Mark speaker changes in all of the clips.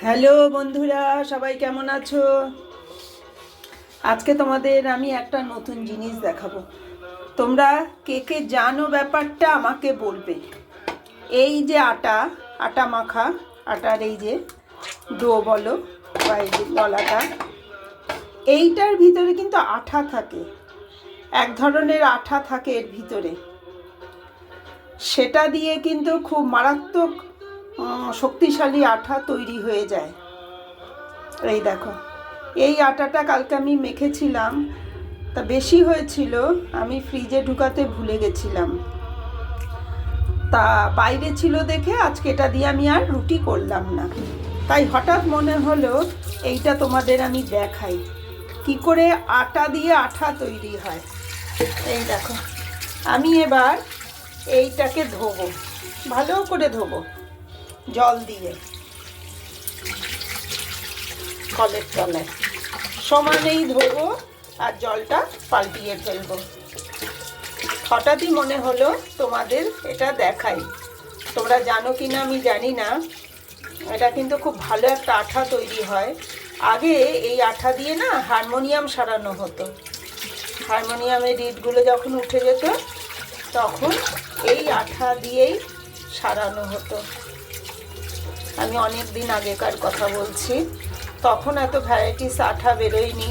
Speaker 1: Hello বন্ধুরা, সবাই কেমন আছো? আজকে তোমাদের আমি একটা নতুন জিনিস দেখাবো। তোমরা কে কে জানো ব্যাপারটা আমাকে বলবে। এই যে আটা মাখা, আটার এই যে ডো বলো বা এই যে ললাটা, এইটার ভিতরে কিন্তু আঠা থাকে, এক ধরনের আঠা থাকে এর ভিতরে। সেটা দিয়ে কিন্তু খুব মারাত্মক শক্তিশালী আঠা তৈরি হয়ে যায়। এই দেখো, এই আটাটা কালকে আমি মেখেছিলাম, তা বেশি হয়েছিল, আমি ফ্রিজে ঢুকাতে ভুলে গেছিলাম। তা বাইরে ছিল দেখে আজকে এটা দিয়ে আমি আর রুটি করলাম না। তাই হঠাৎ মনে হলো এইটা তোমাদের আমি দেখাই কি করে আটা দিয়ে আঠা তৈরি হয়। এই দেখো, আমি এবার এইটাকে ধোবো, ভালো করে ধোবো জল দিয়ে, কলের তলায় সমানেই ধোবো আর জলটা পাল্টিয়ে ফেলবো। হঠাৎই মনে হলো তোমাদের এটা দেখাই। তোমরা জানো কি না আমি জানি না, এটা কিন্তু খুব ভালো একটা আঠা তৈরি হয়। আগে এই আঠা দিয়ে না হারমোনিয়াম সারানো হতো। হারমোনিয়ামের রিডগুলো যখন উঠে যেত তখন এই আঠা দিয়েই সারানো হতো। আমি অনেক দিন আগেকার কথা বলছি, তখন এত ভ্যারাইটিস আঠা বেরোয়নি।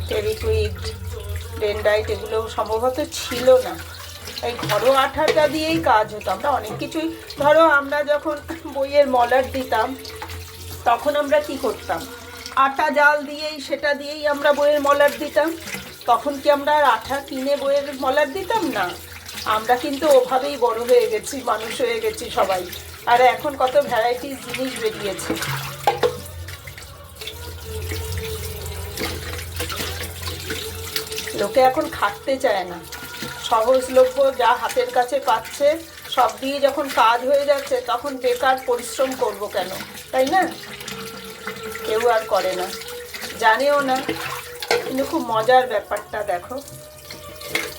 Speaker 1: ফেভিকুইক, ডেনড্রাইট এগুলো সম্ভবত ছিল না। এই ঘরোয়া আঠাটা দিয়েই কাজ হতো। আমরা অনেক কিছুই, ধরো আমরা যখন বইয়ের মলাট দিতাম তখন আমরা কি করতাম, আটা জাল দিয়েই সেটা দিয়েই আমরা বইয়ের মলাট দিতাম। তখন কি আমরা আর আঠা কিনে বইয়ের মলাট দিতাম না? আমরা কিন্তু ওভাবেই বড় হয়ে গেছি, মানুষ হয়ে গেছি সবাই। আর এখন কত ভ্যারাইটিস জিনিস বেরিয়েছে। লোকে এখন খাটতে চায় না, সহজলভ্য যা হাতের কাছে পাচ্ছে সব দিয়ে যখন কাজ হয়ে যাচ্ছে তখন বেকার পরিশ্রম করব কেন, তাই না? কেউ আর করে না, জানেও না। কিন্তু খুব মজার ব্যাপারটা দেখো,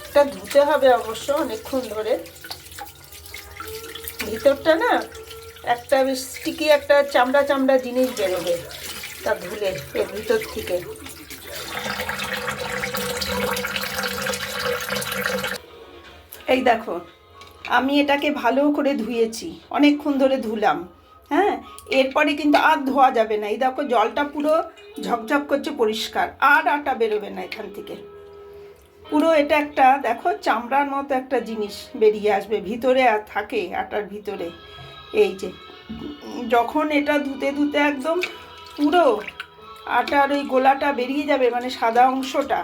Speaker 1: এটা ধুতে হবে অবশ্য অনেকক্ষণ ধরে। ভিতরটা না একটা স্টিকি একটা চামড়া চামড়া জিনিস বেরোবে তা ধুলে এর ভিতর থেকে। এই দেখো, আমি এটাকে ভালো করে ধুয়েছি, অনেকক্ষণ ধরে ধুলাম। হ্যাঁ, এরপরে কিন্তু আর ধোয়া যাবে না। এই দেখো, জলটা পুরো ঝকঝক করছে, পরিষ্কার, আর আটা বেরোবে না এখান থেকে। পুরো এটা একটা দেখো চামড়ার মতো একটা জিনিস বেরিয়ে আসবে ভিতরে, আর থাকে আটার ভিতরে। এই যে যখন এটা ধুতে ধুতে একদম পুরো আটার ওই গোলাটা বেরিয়ে যাবে, মানে সাদা অংশটা,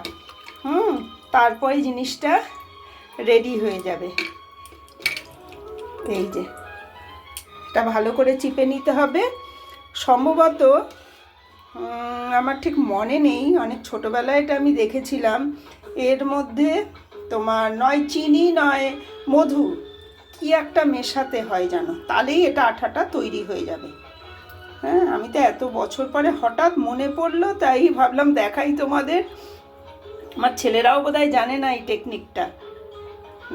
Speaker 1: তারপরে জিনিসটা রেডি হয়ে যাবে। এই যে এটা ভালো করে চিপে নিতে হবে। সম্ভবত আমার ঠিক মনে নেই, অনেক ছোটোবেলায় এটা আমি দেখেছিলাম। এর মধ্যে তোমার নয় চিনি নয় মধু কি একটা মেশাতে হয় জানো, তাহলেই এটা আঠাটা তৈরি হয়ে যাবে। হ্যাঁ, আমি তো এত বছর পরে হঠাৎ মনে পড়লো, তাই ভাবলাম দেখাই তোমাদের। আমার ছেলেরাও বোধহয় জানে না এই টেকনিকটা।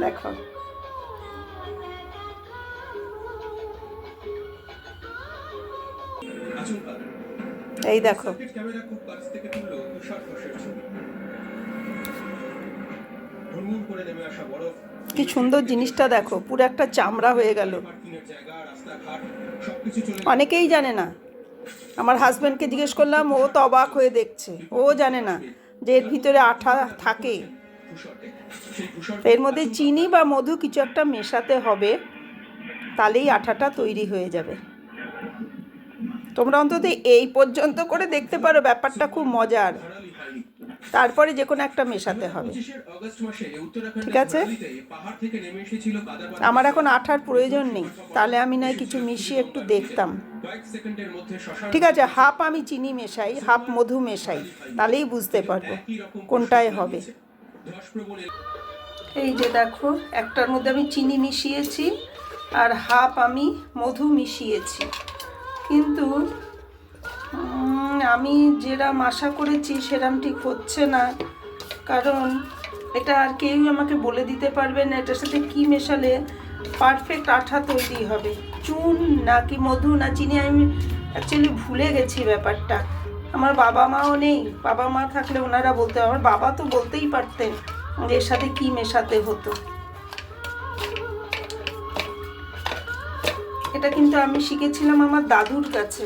Speaker 1: দেখো, এই দেখো কি সুন্দর জিনিসটা, দেখো পুরো একটা চামড়া হয়ে গেল। অনেকেই জানে না। আমার হাজব্যান্ডকে জিজ্ঞেস করলাম, ও তো অবাক হয়ে দেখছে, ও জানে না যে এর ভিতরে আঠা থাকে। এর মধ্যে চিনি বা মধু কিছু একটা মেশাতে হবে, তাহলেই আঠাটা তৈরি হয়ে যাবে। তোমরা অন্তত এই পর্যন্ত করে দেখতে পারো, ব্যাপারটা খুব মজার। তারপরে যে কোনো একটা মেশাতে হবে, ঠিক আছে? আমার এখন আঠার প্রয়োজন নেই, তাহলে আমি নয় কিছু মিশিয়ে একটু দেখতাম। ঠিক আছে, হাফ আমি চিনি মেশাই, হাফ মধু মেশাই, তাহলেই বুঝতে পারবো কোনটায় হবে। এই যে দেখো, একটার মধ্যে আমি চিনি মিশিয়েছি আর হাফ আমি মধু মিশিয়েছি। কিন্তু আমি যেরকম আশা করেছি সেরকম ঠিক হচ্ছে না, কারণ এটা আর কেউই আমাকে বলে দিতে পারবে না এটার সাথে কি মেশালে পারফেক্ট আঠা তৈরি হবে। চুন নাকি মধু না চিনি, আমি অ্যাকচুয়ালি ভুলে গেছি ব্যাপারটা। আমার বাবা মাও নেই, বাবা মা থাকলে ওনারা বলতে, আমার বাবা তো বলতেই পারতেন এর সাথে কি মেশাতে হতো। এটা কিন্তু আমি শিখেছিলাম আমার দাদুর কাছে,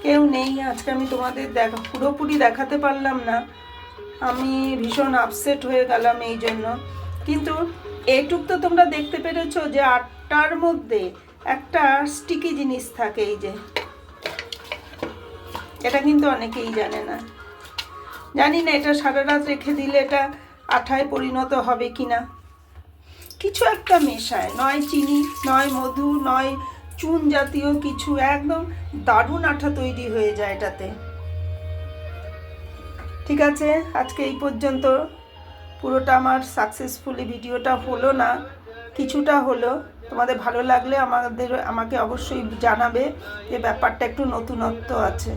Speaker 1: কেউ নেই আজকে, আমি তোমাদের পুরোপুরি দেখাতে পারলাম না, আমি ভীষণ আপসেট হয়ে গেলাম এই জন্য। কিন্তু এইটুক তো তোমরা দেখতে পেরেছো যে আটার মধ্যে একটা স্টিকি জিনিস থাকে, এই যে এটা কিন্তু অনেকেই জানে না। জানি না এটা সারা রাত রেখে দিলে এটা আঠায় পরিণত হবে কিনা। কিছু একটা মেশায়, নয় চিনি নয় মধু নয় চুন জাতীয় কিছু, একদম দারুণ আঠা তৈরি হয়ে যায় এটাতে। ঠিক আছে, আজকে এই পর্যন্ত। পুরোটা আমার সাকসেসফুলি ভিডিওটা হলো না, কিছুটা হলো। তোমাদের ভালো লাগলে আমাকে অবশ্যই জানাবে, যে ব্যাপারটা একটু নতুনত্ব আছে।